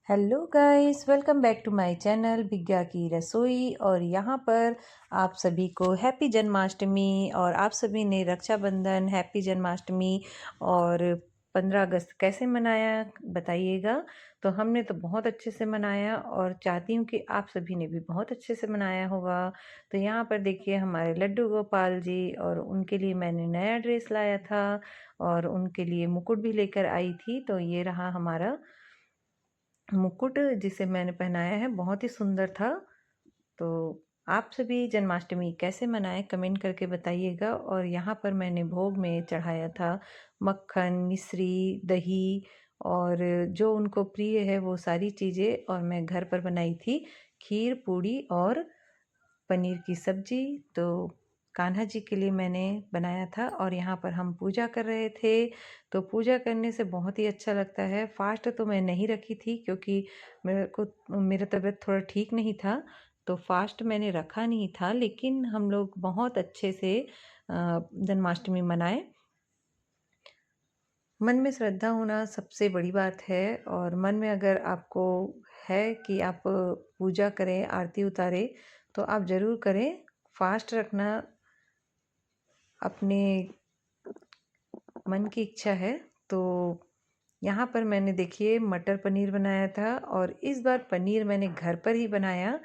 Hello guys, welcome back to my channel Vigya की रसोई। और यहाँ पर आप सभी को हैप्पी जन्माष्टमी। और आप सभी ने रक्षाबंधन, हैप्पी जन्माष्टमी और 15 अगस्त कैसे मनाया बताइएगा। तो हमने तो बहुत अच्छे से मनाया और चाहती हूँ कि आप सभी ने भी बहुत अच्छे से मनाया होगा। तो यहाँ पर देखिए हमारे लड्डू गोपाल जी, और उनके लिए मैंने नया ड्रेस लाया था और उनके लिए मुकुट भी लेकर आई थी। तो ये रहा हमारा मुकुट जिसे मैंने पहनाया है, बहुत ही सुंदर था। तो आप सभी जन्माष्टमी कैसे मनाएं कमेंट करके बताइएगा। और यहाँ पर मैंने भोग में चढ़ाया था मक्खन, मिश्री, दही और जो उनको प्रिय है वो सारी चीज़ें। और मैं घर पर बनाई थी खीर, पूड़ी और पनीर की सब्जी। तो कान्हा जी के लिए मैंने बनाया था और यहाँ पर हम पूजा कर रहे थे। तो पूजा करने से बहुत ही अच्छा लगता है। फास्ट तो मैं नहीं रखी थी क्योंकि मेरा तबीयत थोड़ा ठीक नहीं था, तो फास्ट मैंने रखा नहीं था। लेकिन हम लोग बहुत अच्छे से जन्माष्टमी मनाए। मन में श्रद्धा होना सबसे बड़ी बात है। और मन में अगर आपको है कि आप पूजा करें, आरती उतारें, तो आप ज़रूर करें। फास्ट रखना अपने मन की इच्छा है। तो यहाँ पर मैंने देखिए मटर पनीर बनाया था और इस बार पनीर मैंने घर पर ही बनाया।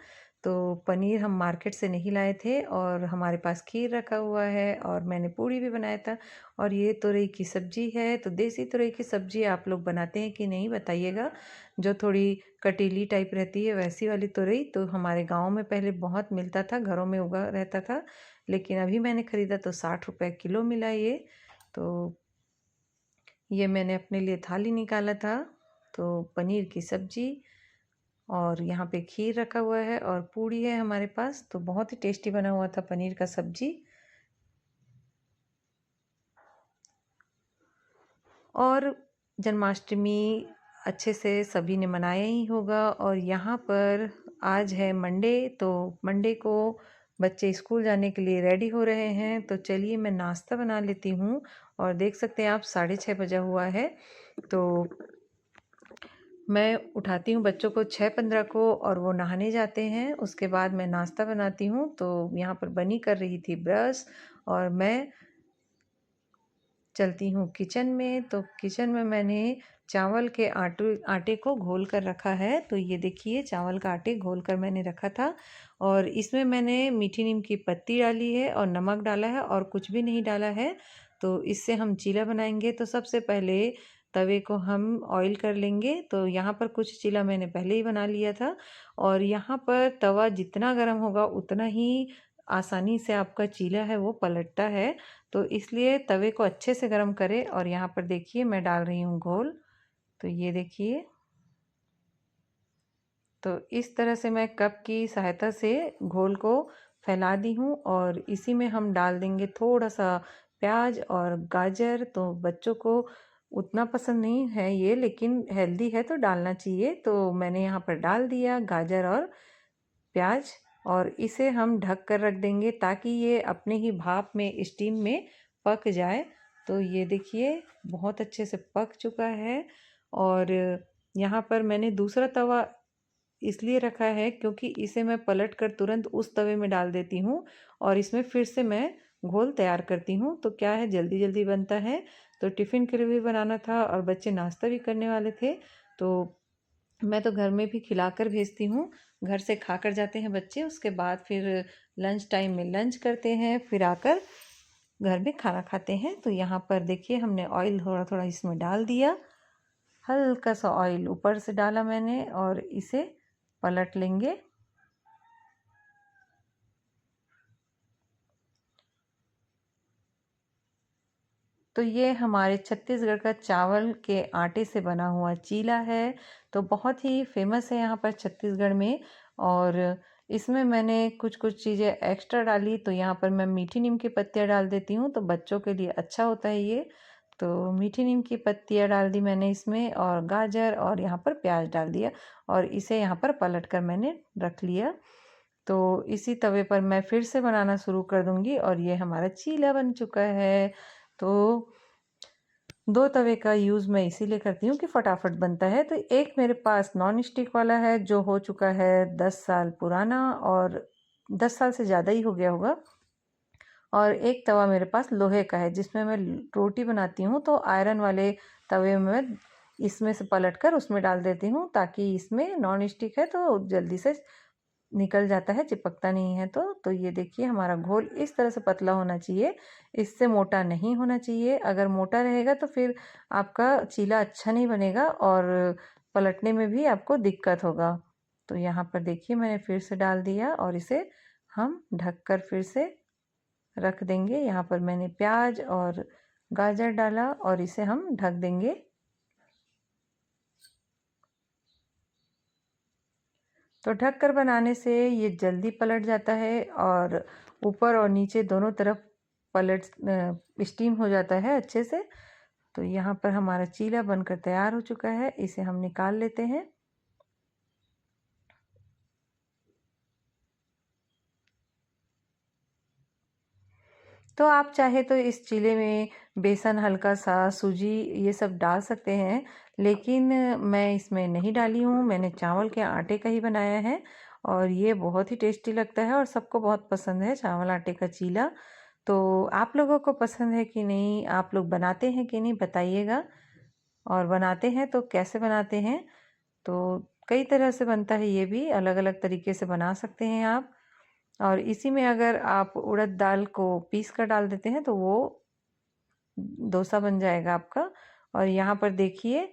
तो पनीर हम मार्केट से नहीं लाए थे और हमारे पास खीर रखा हुआ है और मैंने पूड़ी भी बनाया था। और ये तुरई की सब्जी है। तो देसी तुरई की सब्जी आप लोग बनाते हैं कि नहीं बताइएगा। जो थोड़ी कटीली टाइप रहती है वैसी वाली तुरई तो हमारे गाँव में पहले बहुत मिलता था, घरों में उगा रहता था। लेकिन अभी मैंने ख़रीदा तो 60 रुपये किलो मिला ये। तो ये मैंने अपने लिए थाली निकाला था। तो पनीर की सब्जी और यहाँ पे खीर रखा हुआ है और पूड़ी है हमारे पास। तो बहुत ही टेस्टी बना हुआ था पनीर का सब्जी। और जन्माष्टमी अच्छे से सभी ने मनाया ही होगा। और यहाँ पर आज है मंडे, तो मंडे को बच्चे स्कूल जाने के लिए रेडी हो रहे हैं। तो चलिए मैं नाश्ता बना लेती हूँ। और देख सकते हैं आप 6:30 बजा हुआ है। तो मैं उठाती हूँ बच्चों को 6:15 को और वो नहाने जाते हैं। उसके बाद मैं नाश्ता बनाती हूँ। तो यहाँ पर बनी कर रही थी ब्रश और मैं चलती हूँ किचन में। तो किचन में मैंने चावल के आटे को घोल कर रखा है। तो ये देखिए चावल का आटे घोल कर मैंने रखा था और इसमें मैंने मीठी नीम की पत्ती डाली है और नमक डाला है और कुछ भी नहीं डाला है। तो इससे हम चीला बनाएंगे। तो सबसे पहले तवे को हम ऑयल कर लेंगे। तो यहाँ पर कुछ चीला मैंने पहले ही बना लिया था। और यहाँ पर तवा जितना गर्म होगा उतना ही आसानी से आपका चीला है वो पलटता है। तो इसलिए तवे को अच्छे से गर्म करें। और यहाँ पर देखिए मैं डाल रही हूँ घोल। तो ये देखिए, तो इस तरह से मैं कप की सहायता से घोल को फैला दी हूँ और इसी में हम डाल देंगे थोड़ा सा प्याज और गाजर। तो बच्चों को उतना पसंद नहीं है ये, लेकिन हेल्दी है तो डालना चाहिए। तो मैंने यहाँ पर डाल दिया गाजर और प्याज और इसे हम ढक कर रख देंगे ताकि ये अपने ही भाप में, स्टीम में पक जाए। तो ये देखिए बहुत अच्छे से पक चुका है। और यहाँ पर मैंने दूसरा तवा इसलिए रखा है क्योंकि इसे मैं पलट कर तुरंत उस तवे में डाल देती हूँ और इसमें फिर से मैं घोल तैयार करती हूँ। तो क्या है, जल्दी जल्दी बनता है। तो टिफ़िन के लिए भी बनाना था और बच्चे नाश्ता भी करने वाले थे। तो मैं तो घर में भी खिलाकर भेजती हूँ। घर से खाकर जाते हैं बच्चे, उसके बाद फिर लंच टाइम में लंच करते हैं, फिर आकर घर में खाना खाते हैं। तो यहाँ पर देखिए हमने ऑयल थोड़ा थोड़ा इसमें डाल दिया, हल्का सा ऑयल ऊपर से डाला मैंने और इसे पलट लेंगे। तो ये हमारे छत्तीसगढ़ का चावल के आटे से बना हुआ चीला है। तो बहुत ही फेमस है यहाँ पर छत्तीसगढ़ में। और इसमें मैंने कुछ कुछ चीज़ें एक्स्ट्रा डाली। तो यहाँ पर मैं मीठी नीम की पत्तियाँ डाल देती हूँ, तो बच्चों के लिए अच्छा होता है ये। तो मीठी नीम की पत्तियाँ डाल दी मैंने इसमें और गाजर और यहाँ पर प्याज डाल दिया और इसे यहाँ पर पलट कर मैंने रख लिया। तो इसी तवे पर मैं फिर से बनाना शुरू कर दूंगी और ये हमारा चीला बन चुका है। तो 2 तवे का यूज़ मैं इसीलिए करती हूँ कि फटाफट बनता है। तो एक मेरे पास नॉन स्टिक वाला है जो हो चुका है 10 साल पुराना और 10 साल से ज़्यादा ही हो गया होगा। और एक तवा मेरे पास लोहे का है जिसमें मैं रोटी बनाती हूँ, तो आयरन वाले तवे में इसमें से पलटकर उसमें डाल देती हूँ ताकि इसमें नॉन स्टिक है तो जल्दी से निकल जाता है, चिपकता नहीं है। तो ये देखिए हमारा घोल इस तरह से पतला होना चाहिए, इससे मोटा नहीं होना चाहिए। अगर मोटा रहेगा तो फिर आपका चीला अच्छा नहीं बनेगा और पलटने में भी आपको दिक्कत होगा। तो यहाँ पर देखिए मैंने फिर से डाल दिया और इसे हम ढककर फिर से रख देंगे। यहाँ पर मैंने प्याज और गाजर डाला और इसे हम ढक देंगे। तो ढककर बनाने से ये जल्दी पलट जाता है और ऊपर और नीचे दोनों तरफ पलट स्टीम हो जाता है अच्छे से। तो यहाँ पर हमारा चीला बनकर तैयार हो चुका है, इसे हम निकाल लेते हैं। तो आप चाहे तो इस चीले में बेसन, हल्का सा सूजी ये सब डाल सकते हैं, लेकिन मैं इसमें नहीं डाली हूँ। मैंने चावल के आटे का ही बनाया है और ये बहुत ही टेस्टी लगता है और सबको बहुत पसंद है चावल आटे का चीला। तो आप लोगों को पसंद है कि नहीं, आप लोग बनाते हैं कि नहीं बताइएगा, और बनाते हैं तो कैसे बनाते हैं। तो कई तरह से बनता है, ये भी अलग अलग तरीके से बना सकते हैं आप। और इसी में अगर आप उड़द दाल को पीस कर डाल देते हैं तो वो डोसा बन जाएगा आपका। और यहाँ पर देखिए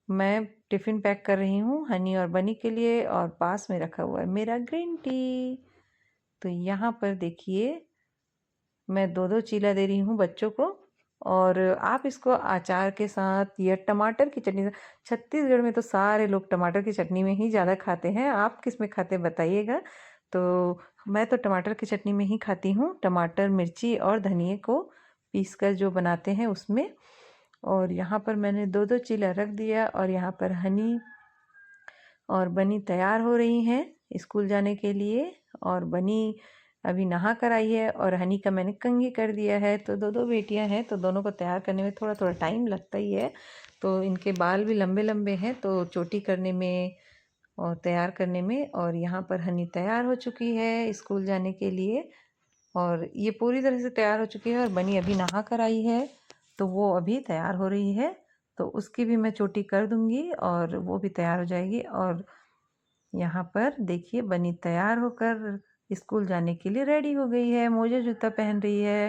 मैं टिफ़िन पैक कर रही हूँ हनी और बनी के लिए, और पास में रखा हुआ है मेरा ग्रीन टी। तो यहाँ पर देखिए मैं 2-2 चीला दे रही हूँ बच्चों को, और आप इसको अचार के साथ या टमाटर की चटनी से। छत्तीसगढ़ में तो सारे लोग टमाटर की चटनी में ही ज़्यादा खाते हैं, आप किस में खाते हैं बताइएगा। तो मैं तो टमाटर की चटनी में ही खाती हूँ, टमाटर, मिर्ची और धनिए को पीस कर जो बनाते हैं उसमें। और यहाँ पर मैंने 2-2 चीला रख दिया और यहाँ पर हनी और बनी तैयार हो रही हैं स्कूल जाने के लिए। और बनी अभी नहा कर आई है और हनी का मैंने कंघी कर दिया है। तो 2-2 बेटियां हैं तो दोनों को तैयार करने में थोड़ा थोड़ा टाइम लगता ही है। तो इनके बाल भी लंबे लंबे हैं तो चोटी करने में और तैयार करने में। और यहाँ पर हनी तैयार हो चुकी है स्कूल जाने के लिए, और ये पूरी तरह से तैयार हो चुकी है। और बनी अभी नहा कर आई है तो वो अभी तैयार हो रही है, तो उसकी भी मैं चोटी कर दूंगी और वो भी तैयार हो जाएगी। और यहाँ पर देखिए बनी तैयार होकर स्कूल जाने के लिए रेडी हो गई है, मोजा जूता पहन रही है।